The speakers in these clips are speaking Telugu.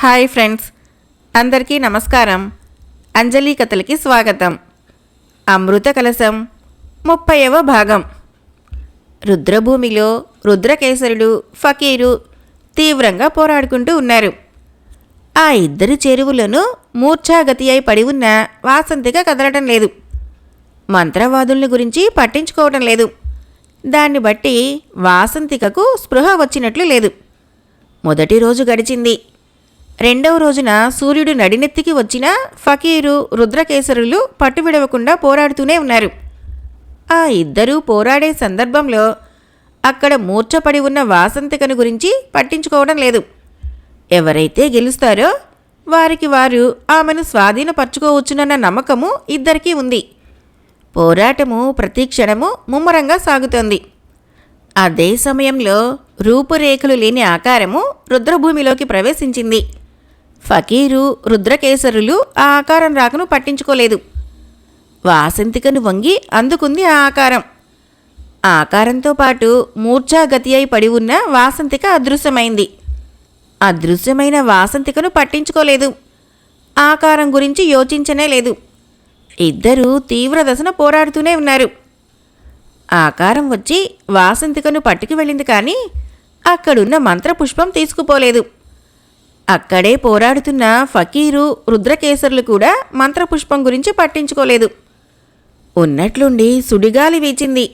హాయ్ ఫ్రెండ్స్, అందరికీ నమస్కారం. అంజలి కథలకి స్వాగతం. అమృత కలశం 30వ భాగం. రుద్రభూమిలో రుద్రకేసరుడు, ఫకీరు తీవ్రంగా పోరాడుకుంటూ ఉన్నారు. ఆ ఇద్దరి చెరువులను మూర్ఛాగతి అయి పడి ఉన్న వాసంతిక కదలటం లేదు. మంత్రవాదుల్ని గురించి పట్టించుకోవటం లేదు. దాన్ని బట్టి వాసంతికకు స్పృహ వచ్చినట్లు లేదు. మొదటి రోజు గడిచింది. రెండవ రోజున సూర్యుడు నడినెత్తికి వచ్చిన ఫకీరు, రుద్రకేసరులు పట్టువిడవకుండా పోరాడుతూనే ఉన్నారు. ఆ ఇద్దరూ పోరాడే సందర్భంలో అక్కడ మూర్ఛపడి ఉన్న వాసంతికను గురించి పట్టించుకోవడం లేదు. ఎవరైతే గెలుస్తారో వారికి వారు ఆమెను స్వాధీనపరచుకోవచ్చునన్న నమ్మకము ఇద్దరికీ ఉంది. పోరాటము ప్రతి క్షణము ముమ్మరంగా సాగుతోంది. అదే సమయంలో రూపురేఖలు లేని ఆకారము రుద్రభూమిలోకి ప్రవేశించింది. ఫకీరు, రుద్రకేసరులు ఆ ఆకారం రాకను పట్టించుకోలేదు. వాసంతికను వంగి అందుకుంది ఆ ఆకారం. ఆకారంతో పాటు మూర్ఛాగతి అయి పడి ఉన్న వాసంతిక అదృశ్యమైంది. అదృశ్యమైన వాసంతికను పట్టించుకోలేదు. ఆకారం గురించి యోచించనే లేదు. ఇద్దరూ తీవ్ర దశన పోరాడుతూనే ఉన్నారు. ఆకారం వచ్చి వాసంతికను పట్టుకు వెళ్ళింది, కానీ అక్కడున్న మంత్రపుష్పం తీసుకుపోలేదు. అక్కడే పోరాడుతున్న ఫకీరు, రుద్రకేసరులు కూడా మంత్రపుష్పం గురించి పట్టించుకోలేదు. ఉన్నట్లుండి సుడిగాలి వీచింది.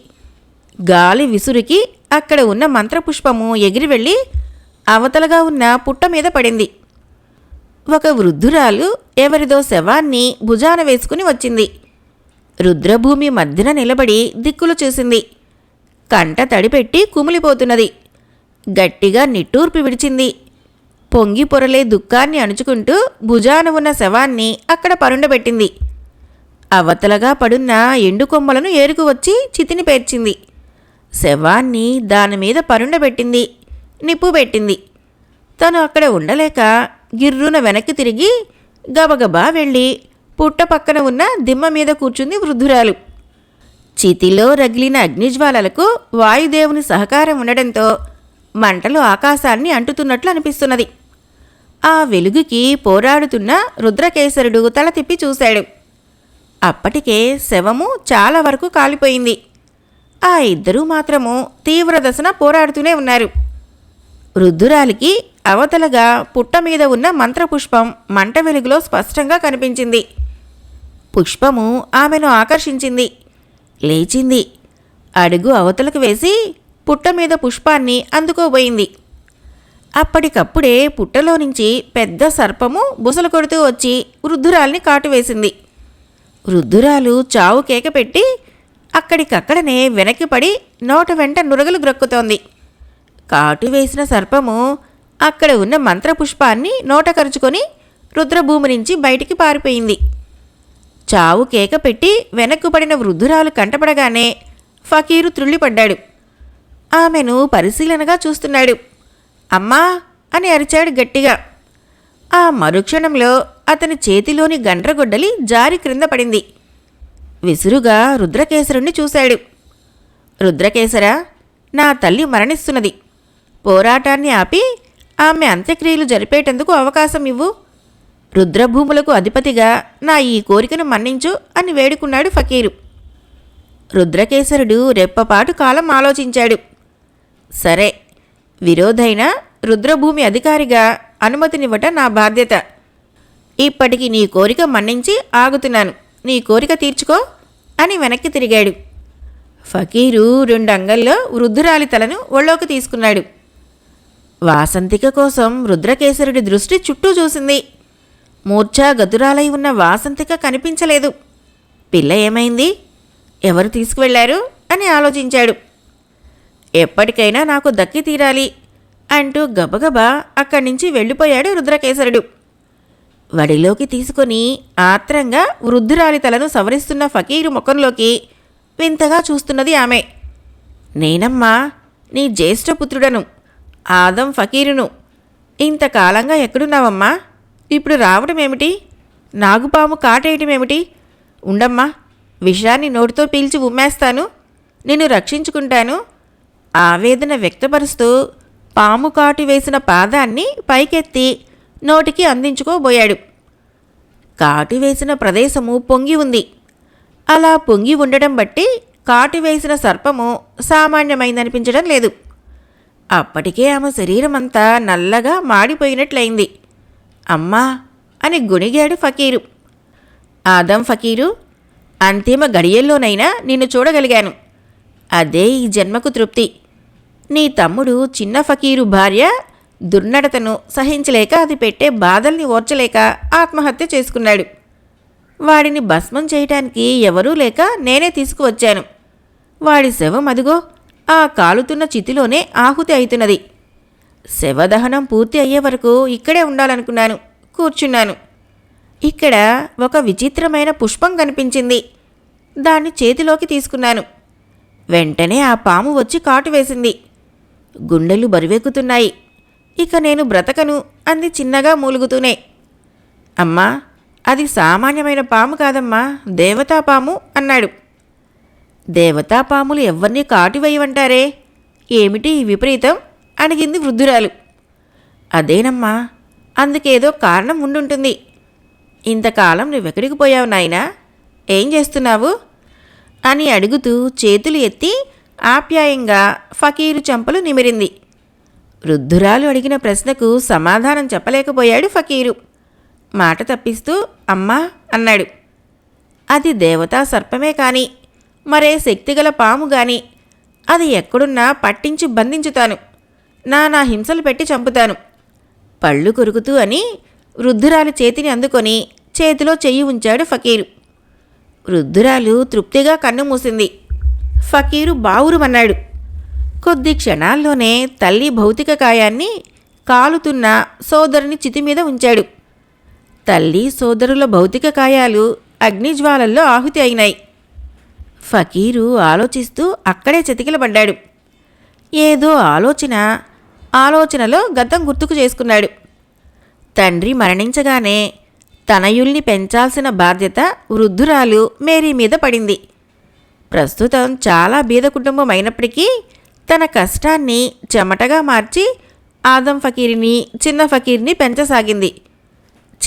గాలి విసురికి అక్కడ ఉన్న మంత్రపుష్పము ఎగిరి వెళ్ళి అవతలగా ఉన్న పుట్ట మీద పడింది. ఒక వృద్ధురాలు ఎవరిదో శవాన్ని భుజాన వేసుకుని వచ్చింది. రుద్రభూమి మధ్యన నిలబడి దిక్కులు చూసింది. కంట తడిపెట్టి కుమిలిపోతున్నది. గట్టిగా నిట్టూర్పి విడిచింది. పొంగి పొరలే దుఃఖాన్ని అణుచుకుంటూ భుజాన ఉన్న శవాన్ని అక్కడ పరుండబెట్టింది. అవతలగా పడున్న ఎండు కొమ్మలను ఏరుకు వచ్చి చితిని పేర్చింది. శవాన్ని దానిమీద పరుండబెట్టింది. నిప్పు పెట్టింది. తను అక్కడ ఉండలేక గిర్రున వెనక్కి తిరిగి గబగబా వెళ్ళి పుట్ట పక్కన ఉన్న దిమ్మ మీద కూర్చుంది వృద్ధురాలు. చితిలో రగిలిన అగ్నిజ్వాలలకు వాయుదేవుని సహకారం ఉండడంతో మంటలు ఆకాశాన్ని అంటుతున్నట్లు అనిపిస్తున్నది. ఆ వెలుగుకి పోరాడుతున్న రుద్రకేసరుడు తల తిప్పి చూశాడు. అప్పటికే శవము చాలా వరకు కాలిపోయింది. ఆ ఇద్దరూ మాత్రము తీవ్ర దశన పోరాడుతూనే ఉన్నారు. వృద్ధురాలికి అవతలగా పుట్ట మీద ఉన్న మంత్రపుష్పం మంట వెలుగులో స్పష్టంగా కనిపించింది. పుష్పము ఆమెను ఆకర్షించింది. లేచింది. అడుగు అవతలకు వేసి పుట్ట మీద పుష్పాన్ని అందుకోబోయింది. అప్పటికప్పుడే పుట్టలో నుంచి పెద్ద సర్పము బుసలు కొడుతూ వచ్చి వృద్ధురాల్ని కాటువేసింది. వృద్ధురాలు చావు కేక పెట్టి అక్కడికక్కడనే వెనక్కి పడి నోట వెంట నురగలు గ్రక్కుతోంది. కాటు వేసిన సర్పము అక్కడ ఉన్న మంత్రపుష్పాన్ని నోట కరుచుకొని రుద్రభూమి నుంచి బయటికి పారిపోయింది. చావు కేక పెట్టి వెనక్కు పడిన వృద్ధురాలు కంటపడగానే ఫకీరు త్రుళ్ళిపడ్డాడు. ఆమెను పరిశీలనగా చూస్తున్నాడు. అమ్మా అని అరిచాడు గట్టిగా. ఆ మరుక్షణంలో అతని చేతిలోని గండ్రగొడ్డలి జారి క్రింద పడింది. విసురుగా రుద్రకేసరుణ్ణి చూశాడు. రుద్రకేసరా, నా తల్లి మరణిస్తున్నది. పోరాటాన్ని ఆపి ఆమె అంత్యక్రియలు జరిపేటందుకు అవకాశం ఇవ్వు. రుద్రభూములకు అధిపతిగా నా ఈ కోరికను మన్నించు అని వేడుకున్నాడు ఫకీరు. రుద్రకేసరుడు రెప్పపాటు కాలం ఆలోచించాడు. సరే, విరోధైన రుద్రభూమి అధికారిగా అనుమతినివ్వటం నా బాధ్యత. ఇప్పటికి నీ కోరిక మన్నించి ఆగుతున్నాను. నీ కోరిక తీర్చుకో అని వెనక్కి తిరిగాడు. ఫకీరు 2 అంగల్లో వృద్ధురాలి తలను ఒళ్ళోకి తీసుకున్నాడు. వాసంతిక కోసం రుద్రకేసరుడి దృష్టి చుట్టూ చూసింది. మూర్ఛాగతురాలై ఉన్న వాసంతిక కనిపించలేదు. పిల్ల ఏమైంది? ఎవరు తీసుకువెళ్లారు అని ఆలోచించాడు. ఎప్పటికైనా నాకు దక్కి తీరాలి అంటూ గబగబా అక్కడి నుంచి వెళ్ళిపోయాడు రుద్రకేసరుడు. వడిలోకి తీసుకొని ఆత్రంగా వృద్ధురాలి తలను సవరిస్తున్న ఫకీరు ముఖంలోకి వింతగా చూస్తున్నది ఆమె. నేనమ్మా, నీ జ్యేష్ఠపుత్రుడను, ఆదం ఫకీరును. ఇంతకాలంగా ఎక్కడున్నావమ్మా? ఇప్పుడు రావటమేమిటి? నాగుపాము కాటేయటమేమిటి? ఉండమ్మా, విషాన్ని నోటితో పీల్చి ఉమ్మేస్తాను. నిన్ను రక్షించుకుంటాను. ఆవేదన వ్యక్తపరుస్తూ పాము కాటు వేసిన పాదాన్ని పైకెత్తి నోటికి అందించుకోబోయాడు. కాటు వేసిన ప్రదేశము పొంగి ఉంది. అలా పొంగి ఉండడం బట్టి కాటు వేసిన సర్పము సామాన్యమైందనిపించడం లేదు. అప్పటికే ఆమె శరీరమంతా నల్లగా మాడిపోయినట్లయింది. అమ్మా అని గొణిగాడు ఫకీరు. ఆదం ఫకీరు, అంతిమ గడియల్లోనైనా నిన్ను చూడగలిగాను. అదే ఈ జన్మకు తృప్తి. నీ తమ్ముడు చిన్న ఫకీరు భార్య దుర్నడతను సహించలేక అది పెట్టే బాధల్ని ఓర్చలేక ఆత్మహత్య చేసుకున్నాడు. వాడిని భస్మం చేయటానికి ఎవరూ లేక నేనే తీసుకువచ్చాను. వాడి శవం అదిగో ఆ కాలుతున్న చితిలోనే ఆహుతి అవుతున్నది. శవదహనం పూర్తి అయ్యే వరకు ఇక్కడే ఉండాలనుకున్నాను. కూర్చున్నాను. ఇక్కడ ఒక విచిత్రమైన పుష్పం కనిపించింది. దాన్ని చేతిలోకి తీసుకున్నాను. వెంటనే ఆ పాము వచ్చి కాటు వేసింది. గుండెలు బరువెక్కుతున్నాయి. ఇక నేను బ్రతకను అంది చిన్నగా మూలుగుతూనే. అమ్మా, అది సామాన్యమైన పాము కాదమ్మా, దేవతా పాము అన్నాడు. దేవతా పాములు ఎవరిని కాటువేయవంటారే, ఏమిటి ఈ విపరీతం అడిగింది వృద్ధురాలు. అదేనమ్మా, అందుకేదో కారణం ఉండుంటుంది. ఇంతకాలం నువ్వెక్కడికి పోయావు నాయనా, ఏం చేస్తున్నావు అని అడుగుతూ చేతులు ఎత్తి ఆప్యాయంగా ఫకీరు చెంపలు నిమిరింది. వృద్ధురాలు అడిగిన ప్రశ్నకు సమాధానం చెప్పలేకపోయాడు ఫకీరు. మాట తప్పిస్తూ అమ్మా అన్నాడు. అది దేవతా సర్పమే కాని మరే శక్తిగల పాము గాని అది ఎక్కడున్నా పట్టించి బంధించుతాను. నానా హింసలు పెట్టి చంపుతాను. పళ్ళు కొరుకుతూ అని వృద్ధురాలు చేతిని అందుకొని చేతిలో చెయ్యి ఉంచాడు ఫకీరు. వృద్ధురాలు తృప్తిగా కన్ను మూసింది. ఫకీరు బావురుమన్నాడు. కొద్ది క్షణాల్లోనే తల్లి భౌతిక కాయాన్ని కాలుతున్న సోదరుని చితిమీద ఉంచాడు. తల్లి సోదరుల భౌతిక కాయాలు అగ్నిజ్వాలల్లో ఆహుతి అయినాయి. ఫకీరు ఆలోచిస్తూ అక్కడే చతికిలబడ్డాడు. ఏదో ఆలోచనలో గతం గుర్తుకు చేసుకున్నాడు. తండ్రి మరణించగానే తనయుల్ని పెంచాల్సిన బాధ్యత వృద్ధురాలు మేరీ మీద పడింది. ప్రస్తుతం చాలా బీద కుటుంబం అయినప్పటికీ తన కష్టాన్ని చెమటగా మార్చి ఆదం ఫకీర్ని, చిన్న ఫకీర్ని పెంచసాగింది.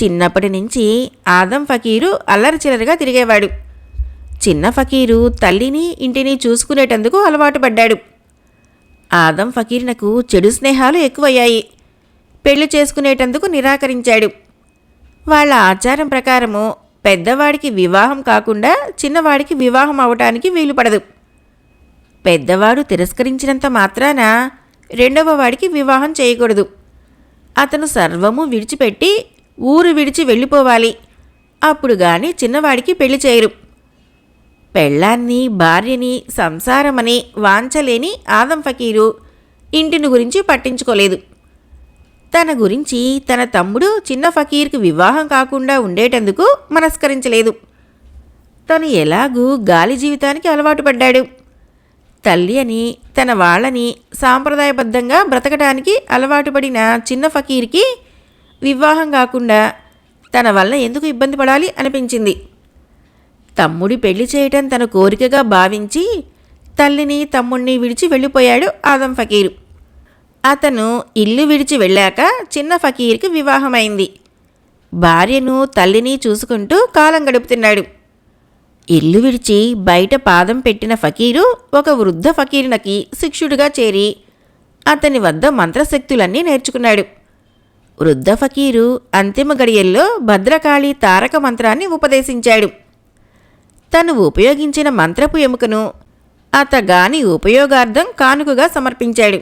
చిన్నప్పటి నుంచి ఆదం ఫకీరు అల్లరిచిల్లరిగా తిరిగేవాడు. చిన్న ఫకీరు తల్లిని, ఇంటిని చూసుకునేటందుకు అలవాటు పడ్డాడు. ఆదం ఫకీర్నకు చెడు స్నేహాలు ఎక్కువయ్యాయి. పెళ్లి చేసుకునేటందుకు నిరాకరించాడు. వాళ్ళ ఆచారం ప్రకారము పెద్దవాడికి వివాహం కాకుండా చిన్నవాడికి వివాహం అవటానికి వీలుపడదు. పెద్దవాడు తిరస్కరించినంత మాత్రాన రెండవ వాడికి వివాహం చేయకూడదు. అతను సర్వము విడిచిపెట్టి ఊరు విడిచి వెళ్ళిపోవాలి. అప్పుడు గాని చిన్నవాడికి పెళ్లి చేయరు. పెళ్ళాన్ని, భార్యని, సంసారమని వాంచలేని ఆదం ఫకీరు ఇంటిని గురించి పట్టించుకోలేదు. తన గురించి తన తమ్ముడు చిన్న ఫకీర్కి వివాహం కాకుండా ఉండేటందుకు మనస్కరించలేదు. తను ఎలాగూ గాలి జీవితానికి అలవాటు పడ్డాడు. తల్లి అని, తన వాళ్ళని సాంప్రదాయబద్ధంగా బ్రతకడానికి అలవాటు పడిన చిన్న ఫకీర్కి వివాహం కాకుండా తన వల్ల ఎందుకు ఇబ్బంది పడాలి అనిపించింది. తమ్ముడి పెళ్లి చేయటం తన కోరికగా భావించి తల్లిని, తమ్ముడిని విడిచి వెళ్ళిపోయాడు ఆదం ఫకీరు. అతను ఇల్లు విడిచి వెళ్ళాక చిన్న ఫకీర్కి వివాహమైంది. భార్యను, తల్లిని చూసుకుంటూ కాలం గడుపుతున్నాడు. ఇల్లు విడిచి బయట పాదం పెట్టిన ఫకీరు ఒక వృద్ధ ఫకీరునకి శిష్యుడిగా చేరి అతని వద్ద మంత్రశక్తులన్నీ నేర్చుకున్నాడు. వృద్ధ ఫకీరు అంతిమ గడియల్లో భద్రకాళి తారక మంత్రాన్ని ఉపదేశించాడు. తను ఉపయోగించిన మంత్రపు ఎముకను అతగాని ఉపయోగార్థం కానుకగా సమర్పించాడు.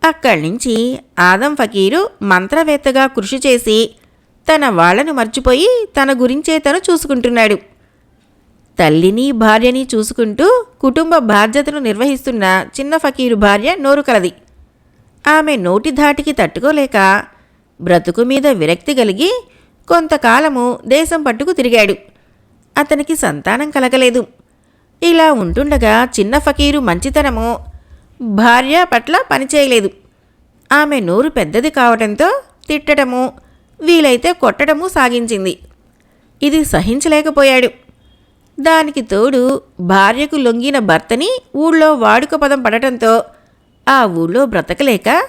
అక్కడి నుంచి ఆదం ఫకీరు మంత్రవేత్తగా కృషి చేసి తన వాళ్లను మర్చిపోయి తన గురించే తను చూసుకుంటున్నాడు. తల్లిని, భార్యని చూసుకుంటూ కుటుంబ బాధ్యతను నిర్వహిస్తున్న చిన్న ఫకీరు భార్య నోరు కలది. ఆమె నోటి ధాటికి తట్టుకోలేక బ్రతుకు మీద విరక్తి కలిగి కొంతకాలము దేశం పట్టుకు తిరిగాడు. అతనికి సంతానం కలగలేదు. ఇలా ఉంటుండగా చిన్న ఫకీరు మంచితనము భార్య పట్ల పనిచేయలేదు. ఆమె నోరు పెద్దది కావటంతో తిట్టడము, వీలైతే కొట్టడము సాగించింది. ఇది సహించలేకపోయాడు. దానికి తోడు భార్యకు లొంగిన భర్తని ఊళ్ళో వాడుక పదం పడటంతో ఆ ఊళ్ళో బ్రతకలేక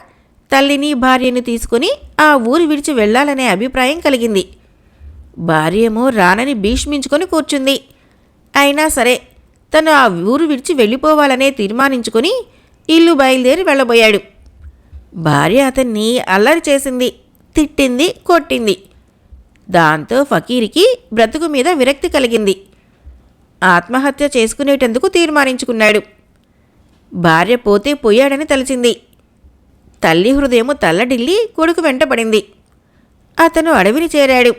తల్లిని భార్యను తీసుకుని ఆ ఊరు విడిచి వెళ్ళాలనే అభిప్రాయం కలిగింది. భార్యేమో రానని భీష్మించుకొని కూర్చుంది. అయినా సరే తను ఆ ఊరు విడిచి వెళ్ళిపోవాలనే తీర్మానించుకుని ఇల్లు బయలుదేరి వెళ్ళబోయాడు. భార్య అతన్ని అల్లరి చేసింది, తిట్టింది, కొట్టింది. దాంతో ఫకీరుకి బ్రతుకు మీద విరక్తి కలిగింది. ఆత్మహత్య చేసుకునేటందుకు తీర్మానించుకున్నాడు. భార్య పోతే పోయాడని తలచింది. తల్లి హృదయము తల్లడిల్లి కొడుకు వెంటపడింది. అతను అడవిని చేరాడు.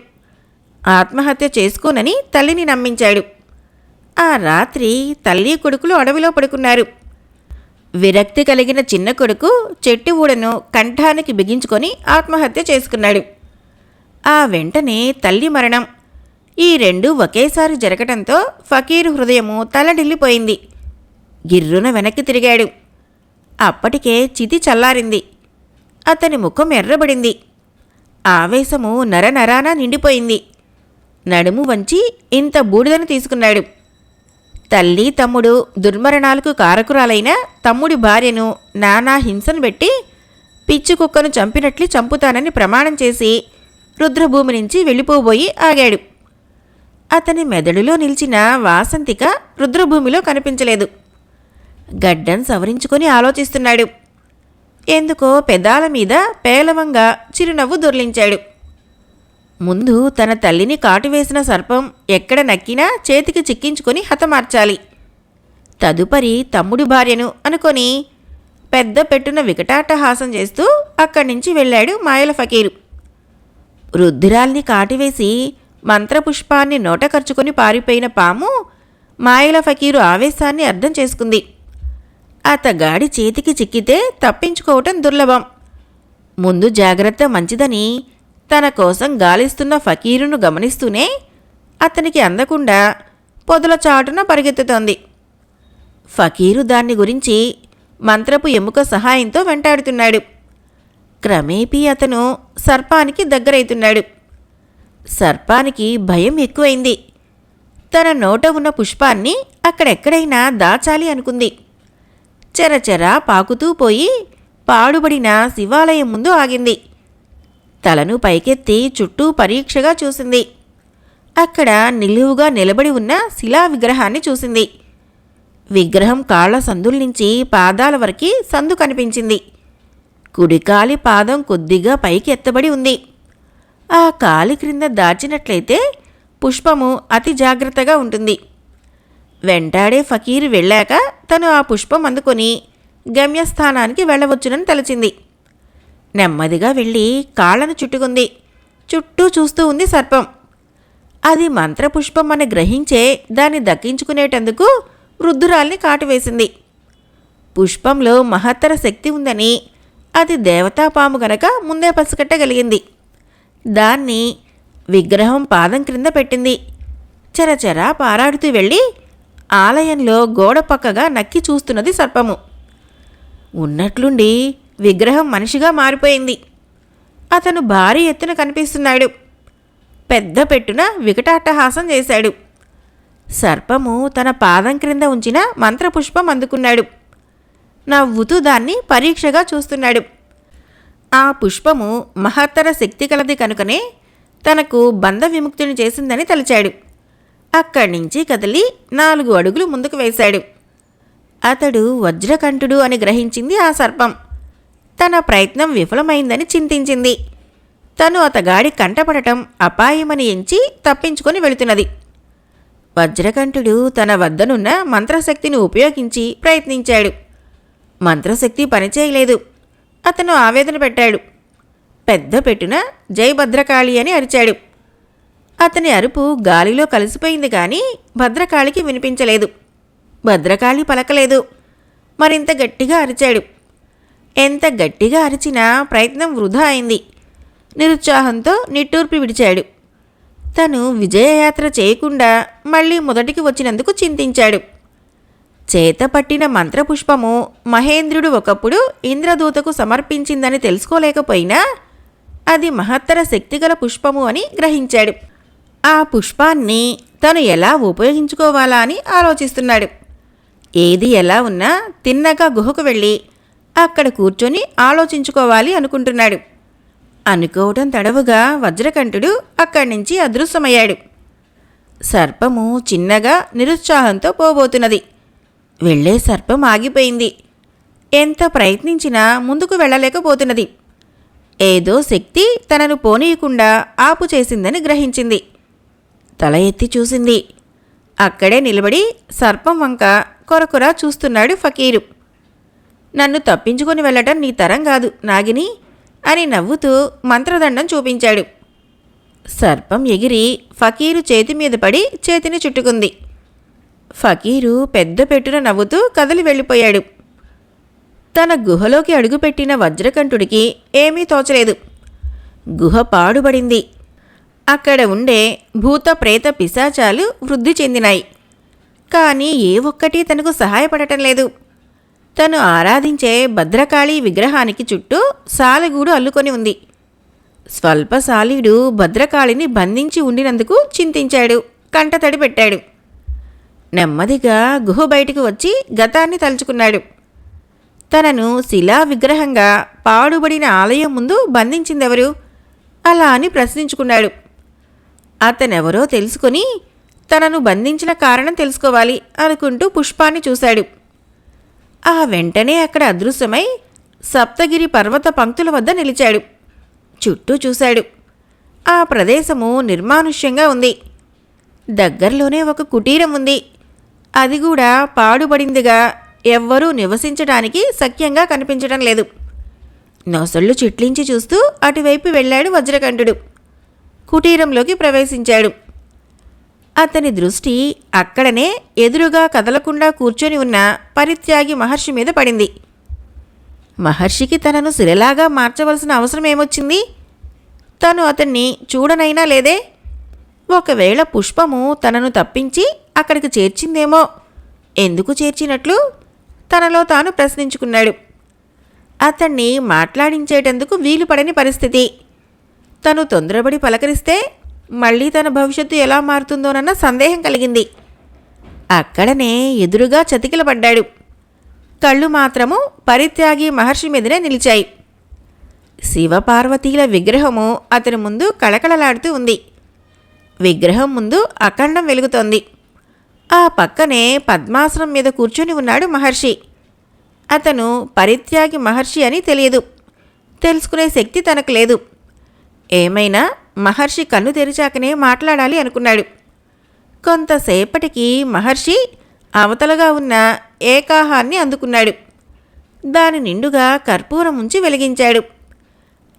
ఆత్మహత్య చేసుకోనని తల్లిని నమ్మించాడు. ఆ రాత్రి తల్లి కొడుకులు అడవిలో పడుకున్నారు. విరక్తి కలిగిన చిన్న కొడుకు చెట్టు ఊడను కంఠానికి బిగించుకొని ఆత్మహత్య చేసుకున్నాడు. ఆ వెంటనే తల్లి మరణం. ఈ రెండూ ఒకేసారి జరగటంతో ఫకీరు హృదయము తల్లడిల్లిపోయింది. గిర్రున వెనక్కి తిరిగాడు. అప్పటికే చితి చల్లారింది. అతని ముఖం ఎర్రబడింది. ఆవేశము నరనరాన నిండిపోయింది. నడుము వంచి ఇంత బూడిదని తీసుకున్నాడు. తల్లి తమ్ముడు దుర్మరణాలకు కారకురాలైన తమ్ముడి భార్యను నానా హింసను పెట్టి పిచ్చి కుక్కను చంపినట్లు చంపుతానని ప్రమాణం చేసి రుద్రభూమి నుంచి వెళ్ళిపోబోయి ఆగాడు. అతని మెదడులో నిలిచిన వాసంతిక రుద్రభూమిలో కనిపించలేదు. గడ్డం సవరించుకొని ఆలోచిస్తున్నాడు. ఎందుకో పెదాల మీద పేలవంగా చిరునవ్వు దొర్లించాడు. ముందు తన తల్లిని కాటువేసిన సర్పం ఎక్కడ నక్కినా చేతికి చిక్కించుకొని హతమార్చాలి. తదుపరి తమ్ముడి భార్యను అనుకొని పెద్ద పెట్టున వికటాట్టహాసం చేస్తూ అక్కడి నుంచి వెళ్ళాడు మాయల ఫకీరు. రుద్ధిరాల్ని కాటివేసి మంత్రపుష్పాన్ని నోట ఖర్చుకొని పారిపోయిన పాము మాయల ఫకీరు ఆవేశాన్ని అర్థం చేసుకుంది. అతగాడి చేతికి చిక్కితే తప్పించుకోవటం దుర్లభం. ముందు జాగ్రత్త మంచిదని తన కోసం గాలిస్తున్న ఫకీరును గమనిస్తూనే అతనికి అందకుండా పొదల చాటున పరిగెత్తుతోంది. ఫకీరు దాన్ని గురించి మంత్రపు ఎముక సహాయంతో వెంటాడుతున్నాడు. క్రమేపీ అతను సర్పానికి దగ్గరైతున్నాడు. సర్పానికి భయం ఎక్కువైంది. తన నోట ఉన్న పుష్పాన్ని అక్కడెక్కడైనా దాచాలి అనుకుంది. చెరచెరా పాకుతూ పోయి పాడుబడిన శివాలయం ముందు ఆగింది. తలను పైకెత్తి చుట్టూ పరీక్షగా చూసింది. అక్కడ నిలువుగా నిలబడి ఉన్న శిలా విగ్రహాన్ని చూసింది. విగ్రహం కాళ్ల సందుల్నించి పాదాల వరకు సందు కనిపించింది. కుడికాలి పాదం కొద్దిగా పైకి ఎత్తబడి ఉంది. ఆ కాలి క్రింద దాచినట్లయితే పుష్పము అతి జాగ్రత్తగా ఉంటుంది. వెంటాడే ఫకీరు వెళ్ళాక తను ఆ పుష్పం అందుకొని గమ్యస్థానానికి వెళ్ళవచ్చునని తలచింది. నెమ్మదిగా వెళ్ళి కాళ్లను చుట్టుకుంది. చుట్టూ చూస్తూ ఉంది సర్పం. అది మంత్రపుష్పం అని గ్రహించే దాన్ని దక్కించుకునేటందుకు వృద్ధురాల్ని కాటువేసింది. పుష్పంలో మహత్తర శక్తి ఉందని, అది దేవతాపాము గనక ముందే పసిగట్టగలిగింది. దాన్ని విగ్రహం పాదం క్రింద పెట్టింది. చెరచెరా పారాడుతూ వెళ్ళి ఆలయంలో గోడ పక్కగా నక్కి చూస్తున్నది సర్పము. ఉన్నట్లుండి విగ్రహం మనిషిగా మారిపోయింది. అతను భారీ ఎత్తున కనిపిస్తున్నాడు. పెద్ద పెట్టున వికటాట్టహాసం చేశాడు. సర్పము తన పాదం క్రింద ఉంచిన మంత్రపుష్పం అందుకున్నాడు. నవ్వుతూ దాన్ని పరీక్షగా చూస్తున్నాడు. ఆ పుష్పము మహత్తర శక్తి కలది కనుకనే తనకు బంధ విముక్తిని చేసిందని తలిచాడు. అక్కడి నుంచి కదిలి 4 అడుగులు ముందుకు వేశాడు. అతడు వజ్రకంఠుడు అని గ్రహించింది ఆ సర్పం. తన ప్రయత్నం విఫలమైందని చింతించింది. తను అతగాడి కంటపడటం అపాయమని ఎంచి తప్పించుకొని వెళుతున్నది. వజ్రకంఠుడు తన వద్దనున్న మంత్రశక్తిని ఉపయోగించి ప్రయత్నించాడు. మంత్రశక్తి పనిచేయలేదు. అతను ఆవేదన పెట్టాడు. పెద్ద పెట్టున జై భద్రకాళి అని అరిచాడు. అతని అరుపు గాలిలో కలిసిపోయింది కానీ భద్రకాళికి వినిపించలేదు. భద్రకాళి పలకలేదు. మరింత గట్టిగా అరిచాడు. ఎంత గట్టిగా అరిచినా ప్రయత్నం వృధా అయింది. నిరుత్సాహంతో నిట్టూర్పి విడిచాడు. తను విజయయాత్ర చేయకుండా మళ్ళీ మొదటికి వచ్చినందుకు చింతించాడు. చేతపట్టిన మంత్రపుష్పము మహేంద్రుడు ఒకప్పుడు ఇంద్రదూతకు సమర్పించిందని తెలుసుకోలేకపోయినా అది మహత్తర శక్తిగల పుష్పము అని గ్రహించాడు. ఆ పుష్పాన్ని తను ఎలా ఉపయోగించుకోవాలా అని ఆలోచిస్తున్నాడు. ఏది ఎలా ఉన్నా తిన్నగా గుహకు వెళ్ళి అక్కడ కూర్చొని ఆలోచించుకోవాలి అనుకుంటున్నాడు. అనుకోవటం తడవుగా వజ్రకంఠుడు అక్కడి నుంచి అదృశ్యమయ్యాడు. సర్పము చిన్నగా నిరుత్సాహంతో పోబోతున్నది. వెళ్ళే సర్పం ఆగిపోయింది. ఎంత ప్రయత్నించినా ముందుకు వెళ్ళలేకపోతున్నది. ఏదో శక్తి తనను పోనీయకుండా ఆపు చేసిందని గ్రహించింది. తల ఎత్తి చూసింది. అక్కడే నిలబడి సర్పం వంక కొరకొరా చూస్తున్నాడు ఫకీరు. నన్ను తప్పించుకొని వెళ్ళటం నీ తరం కాదు నాగిని అని నవ్వుతూ మంత్రదండం చూపించాడు. సర్పం ఎగిరి ఫకీరు చేతి మీద పడి చేతిని చుట్టుకుంది. ఫకీరు పెద్ద పెట్టున నవ్వుతూ కదలి వెళ్ళిపోయాడు. తన గుహలోకి అడుగుపెట్టిన వజ్రకంఠుడికి ఏమీ తోచలేదు. గుహ పాడుబడింది. అక్కడ ఉండే భూత ప్రేత పిశాచాలు వృద్ధి చెందినాయి. కానీ ఏ ఒక్కటి తనకు సహాయపడటం లేదు. తను ఆరాధించే భద్రకాళి విగ్రహానికి చుట్టూ సాలెగూడు అల్లుకొని ఉంది. స్వల్పశాలీడు భద్రకాళిని బంధించి ఉండినందుకు చింతించాడు, కంటతడి పెట్టాడు. నెమ్మదిగా గుహ బయటికి వచ్చి గతాన్ని తలుచుకున్నాడు. తనను శిలా విగ్రహంగా పాడుబడిన ఆలయం ముందు బంధించిందెవరు అలా అని ప్రశ్నించుకున్నాడు. అతనెవరో తెలుసుకొని తనను బంధించిన కారణం తెలుసుకోవాలి అనుకుంటూ పుష్పాన్ని చూశాడు. ఆ వెంటనే అక్కడ అదృశ్యమై సప్తగిరి పర్వత పంక్తుల వద్ద నిలిచాడు. చుట్టూ చూశాడు. ఆ ప్రదేశము నిర్మానుష్యంగా ఉంది. దగ్గరలోనే ఒక కుటీరం ఉంది. అది కూడా పాడుబడిందిగా, ఎవ్వరూ నివసించడానికి సఖ్యంగా కనిపించడం లేదు. నొసళ్ళు చిట్లించి చూస్తూ అటువైపు వెళ్ళాడు వజ్రకంఠుడు. కుటీరంలోకి ప్రవేశించాడు. అతని దృష్టి అక్కడనే ఎదురుగా కదలకుండా కూర్చొని ఉన్న పరిత్యాగి మహర్షి మీద పడింది. మహర్షికి తనను శిలలాగా మార్చవలసిన అవసరం ఏమొచ్చింది? తను అతన్ని చూడనైనా లేదే. ఒకవేళ పుష్పము తనను తప్పించి అక్కడికి చేర్చిందేమో. ఎందుకు చేర్చినట్లు తనలో తాను ప్రశ్నించుకున్నాడు. అతన్ని మాట్లాడించేటందుకు వీలుపడని పరిస్థితి. తను తొందరపడి పలకరిస్తే మళ్ళీ తన భవిష్యత్తు ఎలా మారుతుందోనన్న సందేహం కలిగింది. అక్కడనే ఎదురుగా చతికిలపడ్డాడు. కళ్ళు మాత్రము పరిత్యాగి మహర్షి మీదనే నిలిచాయి. శివపార్వతీల విగ్రహము అతని ముందు కళకళలాడుతూ ఉంది. విగ్రహం ముందు అఖండం వెలుగుతోంది. ఆ పక్కనే పద్మాసనం మీద కూర్చొని ఉన్నాడు మహర్షి. అతను పరిత్యాగి మహర్షి అని తెలియదు. తెలుసుకునే శక్తి తనకు లేదు. ఏమైనా మహర్షి కన్ను తెరిచాకనే మాట్లాడాలి అనుకున్నాడు. కొంతసేపటికి మహర్షి అవతలగా ఉన్న ఏకాహాన్ని అందుకున్నాడు. దాని నిండుగా కర్పూరం ఉంచి వెలిగించాడు.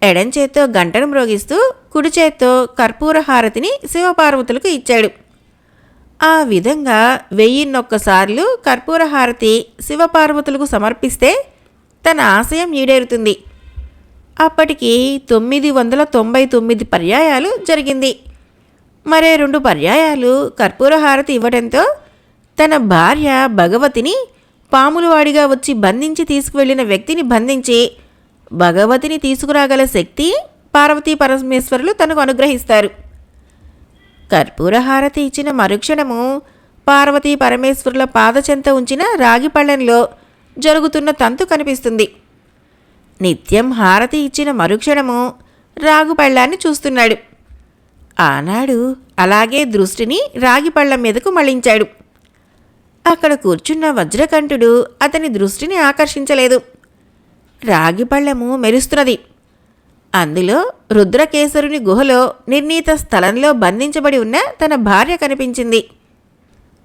ఎడంచేత్తో గంటను మ్రోగిస్తూ కుడిచేత్తో కర్పూర హారతిని శివపార్వతులకు ఇచ్చాడు. ఆ విధంగా 1001 సార్లు కర్పూర హారతి శివపార్వతులకు సమర్పిస్తే తన ఆశయం ఈడేరుతుంది. అప్పటికి 999 పర్యాయాలు జరిగింది. మరే 2 పర్యాయాలు కర్పూర హారతి ఇవ్వడంతో తన భార్య భగవతిని పాములవాడిగా వచ్చి బంధించి తీసుకువెళ్లిన వ్యక్తిని బంధించి భగవతిని తీసుకురాగల శక్తి పార్వతీ పరమేశ్వరులు తనకు అనుగ్రహిస్తారు. కర్పూర హారతి ఇచ్చిన మరుక్షణము పార్వతీ పరమేశ్వరుల పాదచెంత ఉంచిన రాగి పళ్ళెంలో జరుగుతున్న తంతు కనిపిస్తుంది. నిత్యం హారతి ఇచ్చిన మరుక్షణము రాగు పళ్ళాన్ని చూస్తున్నాడు. ఆనాడు అలాగే దృష్టిని రాగి పళ్ళం మీదకు మళ్లించాడు. అక్కడ కూర్చున్న వజ్రకంఠుడు అతని దృష్టిని ఆకర్షించలేదు. రాగి పళ్ళము మెరుస్తున్నది. అందులో రుద్రకేసరుని గుహలో నిర్ణీత స్థలంలో బంధించబడి ఉన్న తన భార్య కనిపించింది.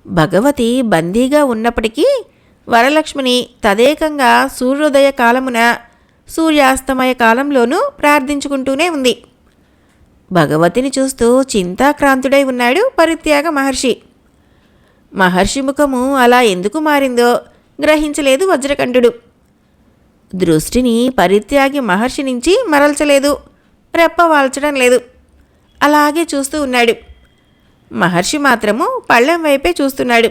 భగవతి బందీగా ఉన్నప్పటికీ వరలక్ష్మిని తదేకంగా సూర్యోదయ కాలమున సూర్యాస్తమయ కాలంలోనూ ప్రార్థించుకుంటూనే ఉంది. భగవతిని చూస్తూ చింతాక్రాంతుడై ఉన్నాడు పరిత్యాగ మహర్షి. మహర్షి ముఖము అలా ఎందుకు మారిందో గ్రహించలేదు వజ్రకంఠుడు. దృష్టిని పరిత్యాగి మహర్షి నుంచి మరల్చలేదు, రెప్పవాల్చడం లేదు. అలాగే చూస్తూ ఉన్నాడు. మహర్షి మాత్రము పళ్ళెం వైపే చూస్తున్నాడు.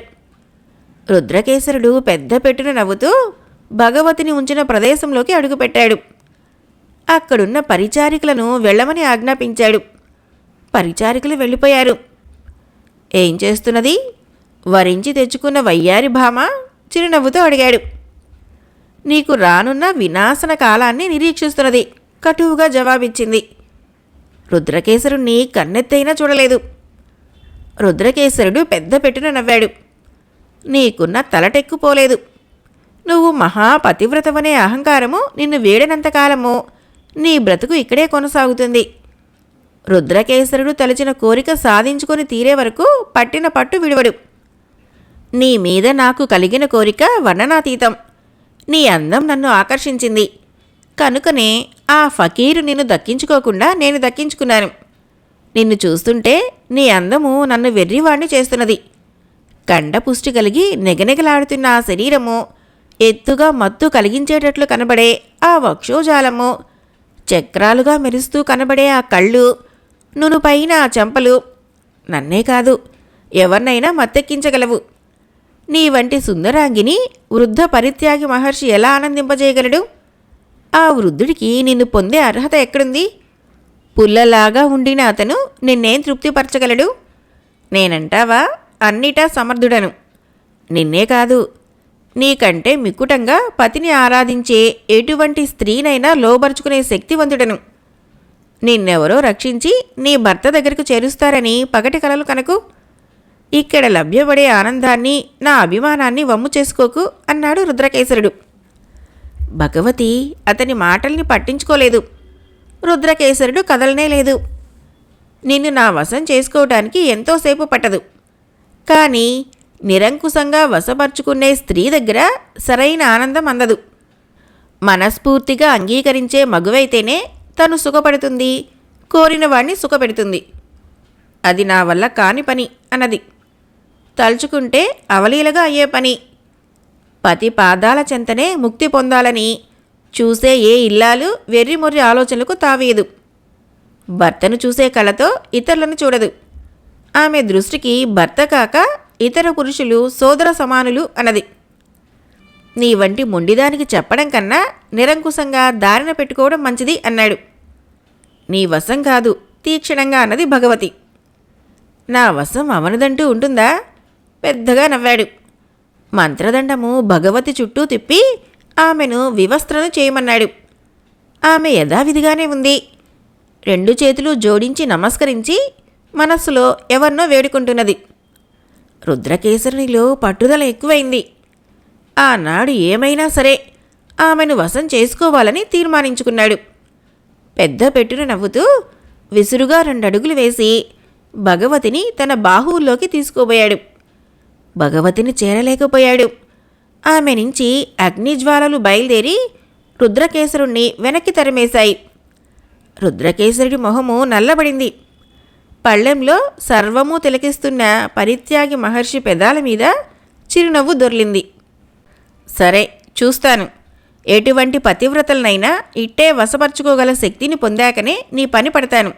రుద్రకేసరుడు పెద్ద పెట్టున నవ్వుతూ భగవతిని ఉంచిన ప్రదేశంలోకి అడుగుపెట్టాడు. అక్కడున్న పరిచారికులను వెళ్ళమని ఆజ్ఞాపించాడు. పరిచారికులు వెళ్ళిపోయారు. ఏం చేస్తున్నది? వరించి తెచ్చుకున్న వయ్యారి భామ చిరునవ్వుతో అడిగాడు. నీకు రానున్న వినాశన కాలాన్ని నిరీక్షిస్తున్నది కటువుగా జవాబిచ్చింది. రుద్రకేసరుణ్ణి కన్నెత్తైనా చూడలేదు. రుద్రకేసరుడు పెద్ద పెట్టున నవ్వాడు. నీకున్న తలటెక్కుపోలేదు. నువ్వు మహాపతివ్రతమనే అహంకారము నిన్ను వేడినంతకాలము నీ బ్రతుకు ఇక్కడే కొనసాగుతుంది. రుద్రకేసరుడు తలచిన కోరిక సాధించుకొని తీరే వరకు పట్టిన పట్టు విడువడు. నీ మీద నాకు కలిగిన కోరిక వర్ణనాతీతం. నీ అందం నన్ను ఆకర్షించింది కనుకనే ఆ ఫకీరు నిన్ను దక్కించుకోకుండా నేను దక్కించుకున్నాను. నిన్ను చూస్తుంటే నీ అందము నన్ను వెర్రివాణ్ణి చేస్తున్నది. కండపుష్టి కలిగి నెగనెగలాడుతున్న ఆ శరీరము, ఎత్తుగా మత్తు కలిగించేటట్లు కనబడే ఆ వక్షోజాలము, చక్రాలుగా మెరుస్తూ కనబడే ఆ కళ్ళు, నునుపైన ఆ చెంపలు నన్నే కాదు ఎవరినైనా మత్తెక్కించగలవు. నీ వంటి సుందరాంగిని వృద్ధ పరిత్యాగి మహర్షి ఎలా ఆనందింపజేయగలడు? ఆ వృద్ధుడికి నిన్ను పొందే అర్హత ఎక్కడుంది? పుల్లలాగా ఉండిన అతను నిన్నేం తృప్తిపరచగలడు? నేనంటావా అన్నిటా సమర్థుడను. నిన్నే కాదు, నీకంటే మిక్కుటంగా పతిని ఆరాధించే ఎటువంటి స్త్రీనైనా లోబరుచుకునే శక్తివంతుడను. నిన్నెవరో రక్షించి నీ భర్త దగ్గరకు చేరుస్తారని పగటి కలలు కనకు. ఇక్కడ లభ్యపడే ఆనందాన్ని, నా అభిమానాన్ని వమ్ము చేసుకోకు అన్నాడు రుద్రకేసరుడు. భగవతి అతని మాటల్ని పట్టించుకోలేదు. రుద్రకేసరుడు కదలనే లేదు. నిన్ను నా వశం చేసుకోవటానికి ఎంతోసేపు పట్టదు. కానీ నిరంకుశంగా వశపరుచుకునే స్త్రీ దగ్గర సరైన ఆనందం అందదు. మనస్ఫూర్తిగా అంగీకరించే మగువైతేనే తను సుఖపడుతుంది, కోరిన వాణ్ణి సుఖపెడుతుంది. అది నా వల్ల కాని పని అన్నది. తలుచుకుంటే అవలీలగా అయ్యే పని. పతి పాదాల చెంతనే ముక్తి పొందాలని చూసే ఏ ఇల్లాలు వెర్రిమొర్రి ఆలోచనలకు తావేయదు. భర్తను చూసే కళతో ఇతరులను చూడదు. ఆమె దృష్టికి భర్త కాక ఇతర పురుషులు సోదర సమానులు అన్నది. నీ వంటి మొండిదానికి చెప్పడం కన్నా నిరంకుశంగా దారిన పెట్టుకోవడం మంచిది అన్నాడు. నీ వశం కాదు తీక్షణంగా అన్నది భగవతి. నా వశం అవనదంటూ ఉంటుందా? పెద్దగా నవ్వాడు. మంత్రదండము భగవతి చుట్టూ తిప్పి ఆమెను వివస్త్రను చేయమన్నాడు. ఆమె యథావిధిగానే ఉంది. 2 చేతులు జోడించి నమస్కరించి మనస్సులో ఎవరినో వేడుకుంటున్నది. రుద్రకేసరునిలో పట్టుదల ఎక్కువైంది. ఆనాడు ఏమైనా సరే ఆమెను వశం చేసుకోవాలని తీర్మానించుకున్నాడు. పెద్ద పెట్టున నవ్వుతూ విసురుగా 2 అడుగులు వేసి భగవతిని తన బాహువుల్లోకి తీసుకోబోయాడు. భగవతిని చేరలేకపోయాడు. ఆమె నుంచి అగ్నిజ్వాలలు బయలుదేరి రుద్రకేసరుణ్ణి వెనక్కి తరిమేశాయి. రుద్రకేసరుడి మొహము నల్లబడింది. పళ్ళెంలో సర్వము తిలకిస్తున్న పరిత్యాగి మహర్షి పెదాల మీద చిరునవ్వు దొర్లింది. సరే చూస్తాను. ఎటువంటి పతివ్రతలనైనా ఇట్టే వశపరుచుకోగల శక్తిని పొందాకనే నీ పని పడతాను.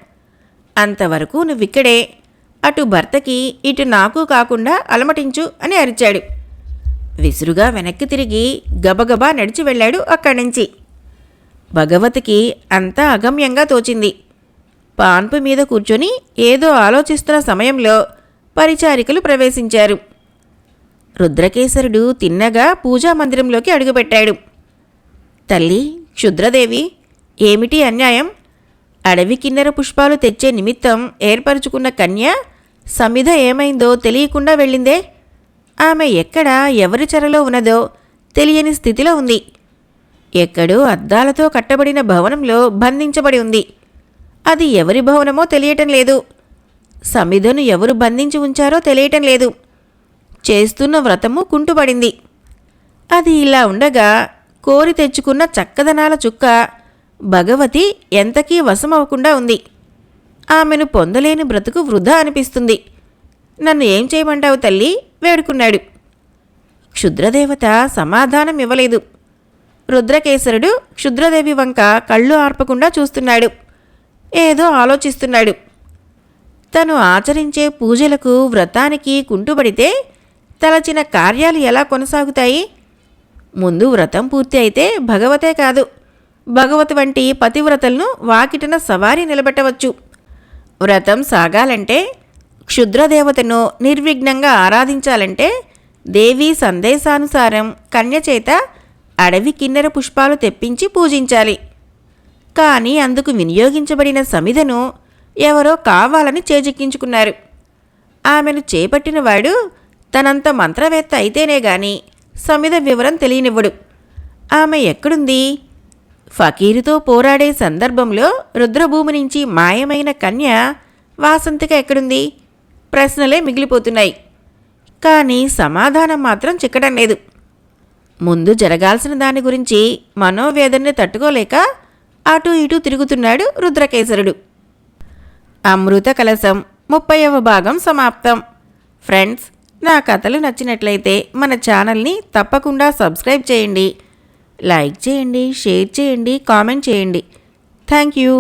అంతవరకు నువ్విక్కడే, అటు భర్తకి ఇటు నాకు కాకుండా అలమటించు అని అరిచాడు. విసురుగా వెనక్కి తిరిగి గబగబా నడిచి వెళ్ళాడు అక్కడి నుంచి. భగవతికి అంతా అగమ్యంగా తోచింది. పాన్పు మీద కూర్చొని ఏదో ఆలోచిస్తున్న సమయంలో పరిచారికలు ప్రవేశించారు. రుద్రకేసరుడు తిన్నగా పూజామందిరంలోకి అడుగుపెట్టాడు. తల్లి క్షుద్రదేవి, ఏమిటి అన్యాయం? అడవి కిన్నెర పుష్పాలు తెచ్చే నిమిత్తం ఏర్పరుచుకున్న కన్య సమిధ ఏమైందో తెలియకుండా వెళ్ళిందే. ఆమె ఎక్కడ ఎవరి చెరలో ఉన్నదో తెలియని స్థితిలో ఉంది. ఎక్కడో అద్దాలతో కట్టబడిన భవనంలో బంధించబడి ఉంది. అది ఎవరి భవనమో తెలియటం లేదు. సమిధను ఎవరు బంధించి ఉంచారో తెలియటం లేదు. చేస్తున్న వ్రతము కుంటుపడింది. అది ఇలా ఉండగా కోరి తెచ్చుకున్న చక్కదనాల చుక్క భగవతి ఎంతకీ వశమవకుండా ఉంది. ఆమెను పొందలేని బ్రతుకు వృధా అనిపిస్తుంది. నన్ను ఏం చేయమంటావు తల్లి? వేడుకున్నాడు. క్షుద్రదేవత సమాధానం ఇవ్వలేదు. రుద్రకేసరుడు క్షుద్రదేవి వంక కళ్ళు ఆర్పకుండా చూస్తున్నాడు. ఏదో ఆలోచిస్తున్నాడు. తను ఆచరించే పూజలకు వ్రతానికి కుంటుబడితే తలచిన కార్యాలు ఎలా కొనసాగుతాయి? ముందు వ్రతం పూర్తి అయితే భగవతే కాదు, భగవతి వంటి పతివ్రతలను వాకిటన సవారీ నిలబెట్టవచ్చు. వ్రతం సాగాలంటే, క్షుద్రదేవతను నిర్విఘ్నంగా ఆరాధించాలంటే దేవీ సందేశానుసారం కన్యచేత అడవి కిన్నెర పుష్పాలు తెప్పించి పూజించాలి. కానీ అందుకు వినియోగించబడిన సమిధను ఎవరో కావాలని చేజిక్కించుకున్నారు. ఆమెను చేపట్టినవాడు తనంత మంత్రవేత్త అయితేనే గాని సమిధ వివరం తెలియనివ్వడు. ఆమె ఎక్కడుంది? ఫకీరుతో పోరాడే సందర్భంలో రుద్రభూమి నుంచి మాయమైన కన్య వాసంతిక ఎక్కడుంది? ప్రశ్నలే మిగిలిపోతున్నాయి. కానీ సమాధానం మాత్రం చిక్కడం లేదు. ముందు జరగాల్సిన దాని గురించి మనోవేదనని తట్టుకోలేక అటూ ఇటూ తిరుగుతున్నాడు రుద్రకేసరుడు. అమృత కలశం 30వ భాగం సమాప్తం. ఫ్రెండ్స్, నా కథలు నచ్చినట్లయితే మన ఛానల్ని తప్పకుండా సబ్స్క్రైబ్ చేయండి, లైక్ చేయండి, షేర్ చేయండి, కామెంట్ చేయండి. Thank you.